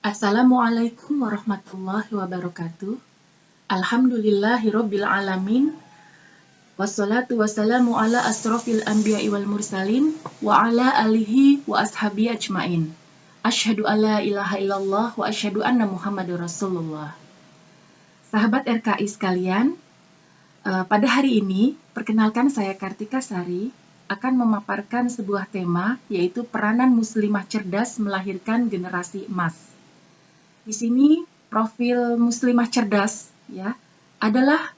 Assalamualaikum warahmatullahi wabarakatuh. Alhamdulillahirabbil alamin. Wassalatu wassalamu ala asrofil anbiya'i wal mursalin wa ala alihi wa ashabi ajmain. Asyhadu alla ilaha illallah wa asyhadu anna Muhammadur Rasulullah. Sahabat RKI sekalian, pada hari ini perkenalkan saya Kartika Sari akan memaparkan sebuah tema, yaitu peranan muslimah cerdas melahirkan generasi emas. Di sini profil muslimah cerdas ya adalah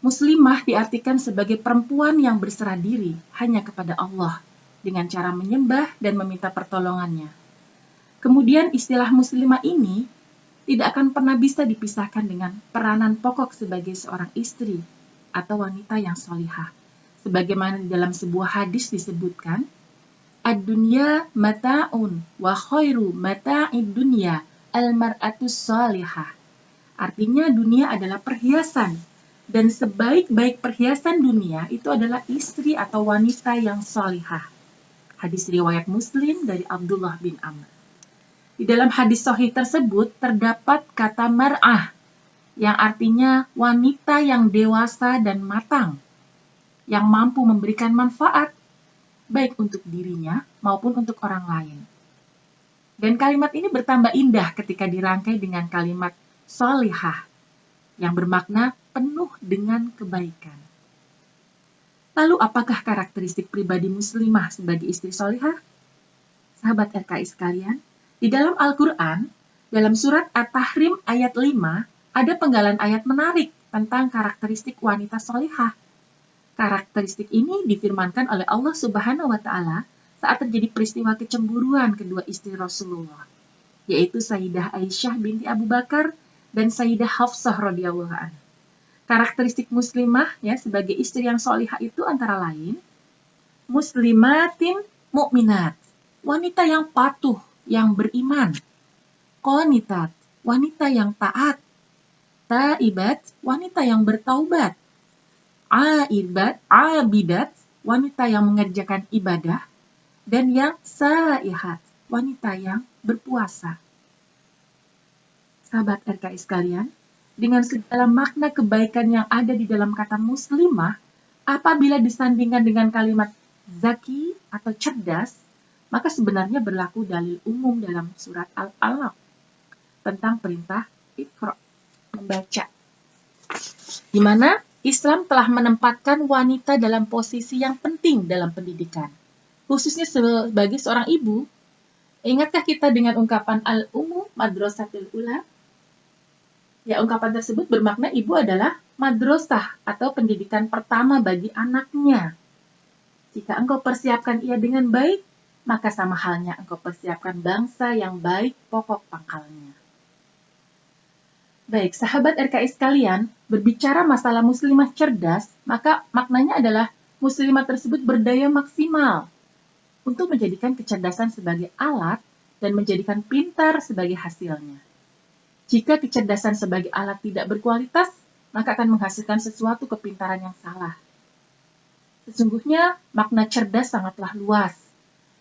muslimah diartikan sebagai perempuan yang berserah diri hanya kepada Allah dengan cara menyembah dan meminta pertolongannya. Kemudian istilah muslimah ini tidak akan pernah bisa dipisahkan dengan peranan pokok sebagai seorang istri atau wanita yang solihah. Sebagaimana di dalam sebuah hadis disebutkan, ad-dunya mata'un wa khairu mata'id dunya al-mar'atus solihah. Artinya dunia adalah perhiasan, dan sebaik-baik perhiasan dunia itu adalah istri atau wanita yang solihah. Hadis riwayat Muslim dari Abdullah bin Amr. Di dalam hadis sahih tersebut terdapat kata mar'ah, yang artinya wanita yang dewasa dan matang, yang mampu memberikan manfaat, baik untuk dirinya maupun untuk orang lain. Dan kalimat ini bertambah indah ketika dirangkai dengan kalimat solihah, yang bermakna penuh dengan kebaikan. Lalu apakah karakteristik pribadi muslimah sebagai istri solihah? Sahabat RKI sekalian, di dalam Al-Quran, dalam surat At-Tahrim ayat 5, ada penggalan ayat menarik tentang karakteristik wanita solihah. Karakteristik ini difirmankan oleh Allah Subhanahu wa Ta'ala saat terjadi peristiwa kecemburuan kedua istri Rasulullah, yaitu Sayyidah Aisyah binti Abu Bakar dan Sayyidah Hafsah radhiyallahu anha. Karakteristik muslimah ya sebagai istri yang solihah itu antara lain muslimatin mukminat, wanita yang patuh, yang beriman; qanitat, wanita yang taat; taibat, wanita yang bertaubat; abidat, wanita yang mengerjakan ibadah; dan yang saihat, wanita yang berpuasa. Sahabat RKI sekalian, dengan segala makna kebaikan yang ada di dalam kata muslimah, apabila disandingkan dengan kalimat zaki atau cerdas, maka sebenarnya berlaku dalil umum dalam surat Al-Alaq tentang perintah Iqra, membaca, di mana Islam telah menempatkan wanita dalam posisi yang penting dalam pendidikan, khususnya sebagai seorang ibu. Ingatkah kita dengan ungkapan al-ummu madrasatul ula? Ya, ungkapan tersebut bermakna ibu adalah madrasah atau pendidikan pertama bagi anaknya. Jika engkau persiapkan ia dengan baik, maka sama halnya engkau persiapkan bangsa yang baik pokok pangkalnya. Baik, sahabat RKI sekalian, berbicara masalah muslimah cerdas, maka maknanya adalah muslimah tersebut berdaya maksimal untuk menjadikan kecerdasan sebagai alat dan menjadikan pintar sebagai hasilnya. Jika kecerdasan sebagai alat tidak berkualitas, maka akan menghasilkan sesuatu kepintaran yang salah. Sesungguhnya makna cerdas sangatlah luas.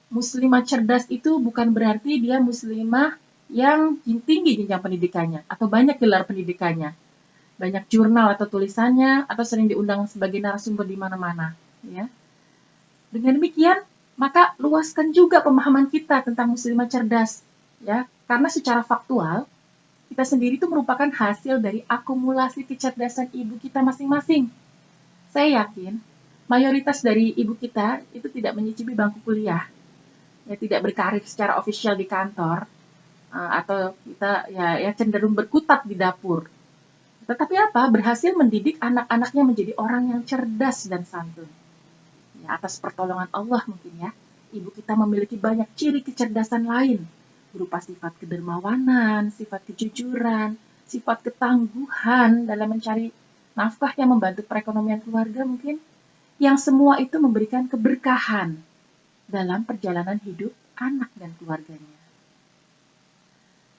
Muslimah cerdas itu bukan berarti dia muslimah yang tinggi jenjang pendidikannya atau banyak gelar pendidikannya, banyak jurnal atau tulisannya, atau sering diundang sebagai narasumber di mana-mana. Ya. Dengan demikian, maka luaskan juga pemahaman kita tentang muslimah cerdas, ya, karena secara faktual kita sendiri itu merupakan hasil dari akumulasi kecerdasan ibu kita masing-masing. Saya yakin mayoritas dari ibu kita itu tidak menyicipi bangku kuliah, ya, tidak berkarir secara ofisial di kantor, atau kita ya cenderung berkutat di dapur. Tetapi berhasil mendidik anak-anaknya menjadi orang yang cerdas dan santun. Ya, atas pertolongan Allah mungkin ya, ibu kita memiliki banyak ciri kecerdasan lain, berupa sifat kedermawanan, sifat kejujuran, sifat ketangguhan dalam mencari nafkah yang membantu perekonomian keluarga mungkin, yang semua itu memberikan keberkahan dalam perjalanan hidup anak dan keluarganya.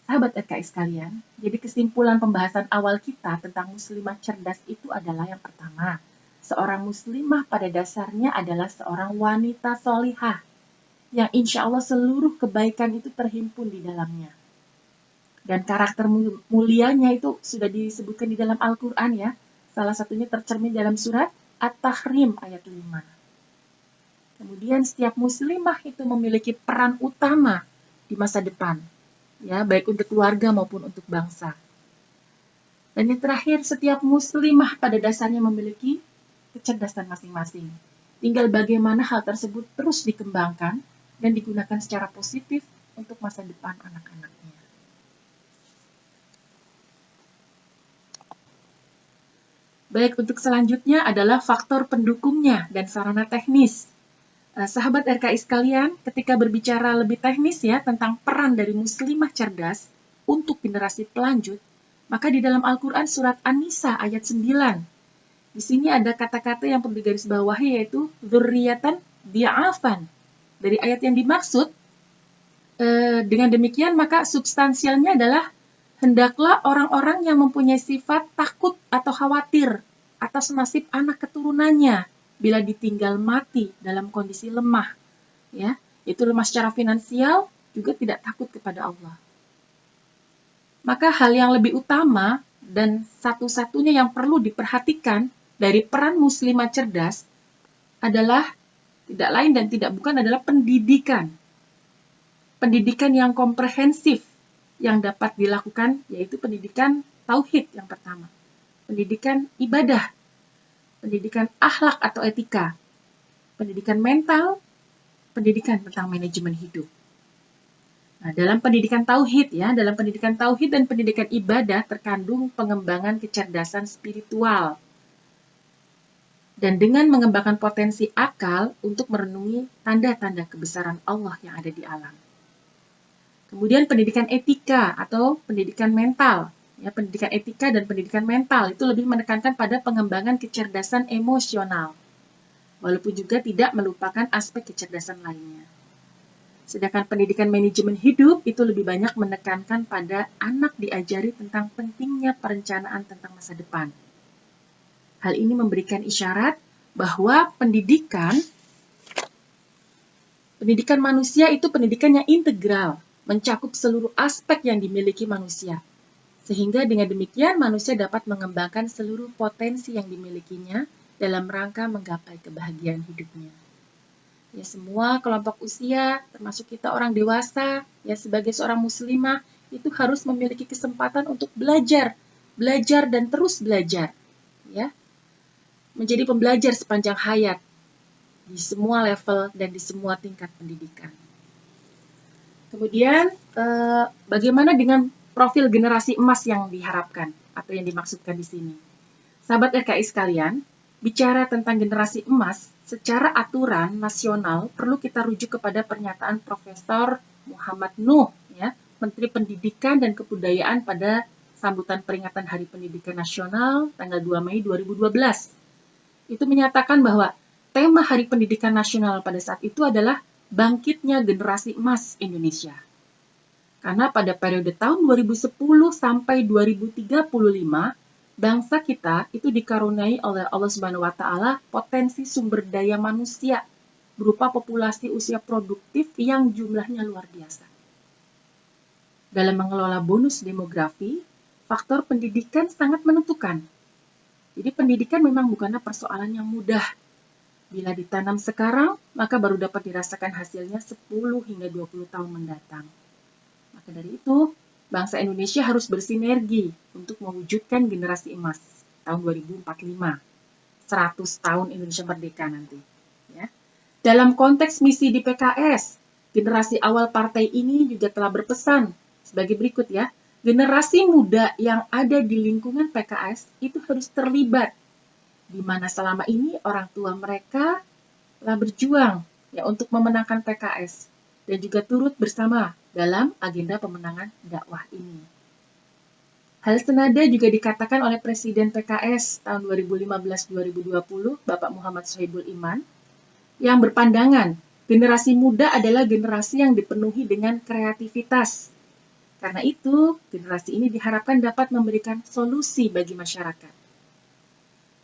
Sahabat RKI sekalian, jadi kesimpulan pembahasan awal kita tentang muslimah cerdas itu adalah yang pertama, seorang muslimah pada dasarnya adalah seorang wanita solihah, yang insya Allah seluruh kebaikan itu terhimpun di dalamnya. Dan karakter mulianya itu sudah disebutkan di dalam Al-Quran ya. Salah satunya tercermin dalam surat At-Tahrim ayat 5. Kemudian setiap muslimah itu memiliki peran utama di masa depan, ya, baik untuk keluarga maupun untuk bangsa. Dan yang terakhir, setiap muslimah pada dasarnya memiliki kecerdasan masing-masing. Tinggal bagaimana hal tersebut terus dikembangkan dan digunakan secara positif untuk masa depan anak-anaknya. Baik, untuk selanjutnya adalah faktor pendukungnya dan sarana teknis. Sahabat RKI sekalian, ketika berbicara lebih teknis ya tentang peran dari muslimah cerdas untuk generasi pelanjut, maka di dalam Al-Quran surat An-Nisa ayat 9, di sini ada kata-kata yang perlu digarisbawahi yaitu dzurriyatan di'afan. Dari ayat yang dimaksud, dengan demikian maka substansialnya adalah hendaklah orang-orang yang mempunyai sifat takut atau khawatir atas nasib anak keturunannya bila ditinggal mati dalam kondisi lemah, ya, itu lemah secara finansial juga tidak takut kepada Allah. Maka hal yang lebih utama dan satu-satunya yang perlu diperhatikan dari peran muslimah cerdas adalah tidak lain dan tidak bukan adalah pendidikan. Pendidikan yang komprehensif yang dapat dilakukan yaitu pendidikan tauhid yang pertama, pendidikan ibadah, pendidikan akhlak atau etika, pendidikan mental, pendidikan tentang manajemen hidup. Nah, dalam pendidikan tauhid dalam pendidikan tauhid dan pendidikan ibadah terkandung pengembangan kecerdasan spiritual. Dan dengan mengembangkan potensi akal untuk merenungi tanda-tanda kebesaran Allah yang ada di alam. Kemudian pendidikan etika atau pendidikan mental. Ya, pendidikan etika dan pendidikan mental itu lebih menekankan pada pengembangan kecerdasan emosional. Walaupun juga tidak melupakan aspek kecerdasan lainnya. Sedangkan pendidikan manajemen hidup itu lebih banyak menekankan pada anak diajari tentang pentingnya perencanaan tentang masa depan. Hal ini memberikan isyarat bahwa pendidikan manusia itu pendidikan yang integral, mencakup seluruh aspek yang dimiliki manusia. Sehingga dengan demikian manusia dapat mengembangkan seluruh potensi yang dimilikinya dalam rangka menggapai kebahagiaan hidupnya. Ya, semua kelompok usia, termasuk kita orang dewasa, ya sebagai seorang muslimah, itu harus memiliki kesempatan untuk belajar dan terus belajar. Ya, menjadi pembelajar sepanjang hayat di semua level dan di semua tingkat pendidikan. Kemudian, bagaimana dengan profil generasi emas yang diharapkan atau yang dimaksudkan di sini? Sahabat RKI sekalian, bicara tentang generasi emas, secara aturan nasional perlu kita rujuk kepada pernyataan Profesor Muhammad Nuh, ya, Menteri Pendidikan dan Kebudayaan pada sambutan peringatan Hari Pendidikan Nasional tanggal 2 Mei 2012. Itu menyatakan bahwa tema Hari Pendidikan Nasional pada saat itu adalah bangkitnya generasi emas Indonesia. Karena pada periode tahun 2010 sampai 2035, bangsa kita itu dikaruniai oleh Allah Subhanahu wa Ta'ala potensi sumber daya manusia berupa populasi usia produktif yang jumlahnya luar biasa. Dalam mengelola bonus demografi, faktor pendidikan sangat menentukan. Jadi pendidikan memang bukanlah persoalan yang mudah. Bila ditanam sekarang, maka baru dapat dirasakan hasilnya 10 hingga 20 tahun mendatang. Maka dari itu, bangsa Indonesia harus bersinergi untuk mewujudkan generasi emas tahun 2045. 100 tahun Indonesia merdeka nanti. Ya. Dalam konteks misi di PKS, generasi awal partai ini juga telah berpesan sebagai berikut ya. Generasi muda yang ada di lingkungan PKS itu harus terlibat, di mana selama ini orang tua mereka telah berjuang ya untuk memenangkan PKS dan juga turut bersama dalam agenda pemenangan dakwah ini. Hal senada juga dikatakan oleh Presiden PKS tahun 2015-2020, Bapak Muhammad Sohibul Iman, yang berpandangan generasi muda adalah generasi yang dipenuhi dengan kreativitas. Karena itu, generasi ini diharapkan dapat memberikan solusi bagi masyarakat.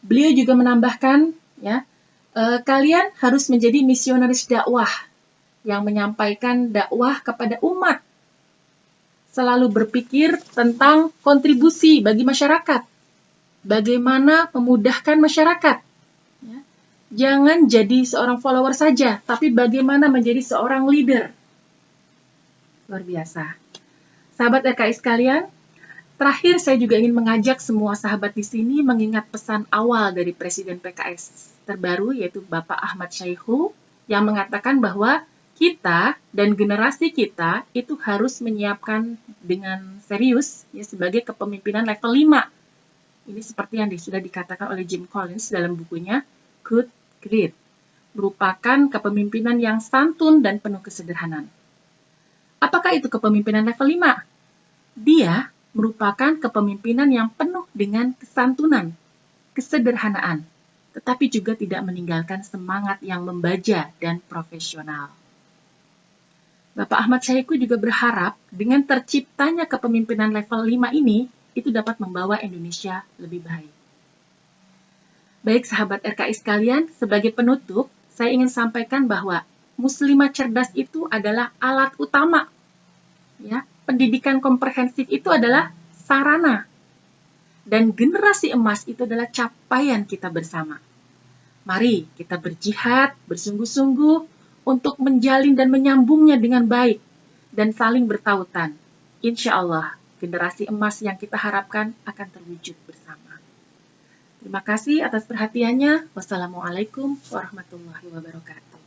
Beliau juga menambahkan, ya, kalian harus menjadi misionaris dakwah yang menyampaikan dakwah kepada umat. selalu berpikir tentang kontribusi bagi masyarakat. Bagaimana memudahkan masyarakat. Ya. Jangan jadi seorang follower saja, tapi bagaimana menjadi seorang leader. Luar biasa. Sahabat RKI sekalian, terakhir saya juga ingin mengajak semua sahabat di sini mengingat pesan awal dari Presiden PKS terbaru, yaitu Bapak Ahmad Syaihu, yang mengatakan bahwa kita dan generasi kita itu harus menyiapkan dengan serius ya, sebagai kepemimpinan level 5. Ini seperti yang sudah dikatakan oleh Jim Collins dalam bukunya Good Grit, merupakan kepemimpinan yang santun dan penuh kesederhanaan. Apakah itu kepemimpinan level 5? Dia merupakan kepemimpinan yang penuh dengan kesantunan, kesederhanaan, tetapi juga tidak meninggalkan semangat yang membaja dan profesional. Bapak Ahmad Syaihu juga berharap dengan terciptanya kepemimpinan level 5 ini, itu dapat membawa Indonesia lebih baik. Baik sahabat RKI sekalian, sebagai penutup, saya ingin sampaikan bahwa muslimah cerdas itu adalah alat utama. Ya, pendidikan komprehensif itu adalah sarana. Dan generasi emas itu adalah capaian kita bersama. Mari kita berjihad, bersungguh-sungguh untuk menjalin dan menyambungnya dengan baik dan saling bertautan. Insya Allah, generasi emas yang kita harapkan akan terwujud bersama. Terima kasih atas perhatiannya. Wassalamualaikum warahmatullahi wabarakatuh.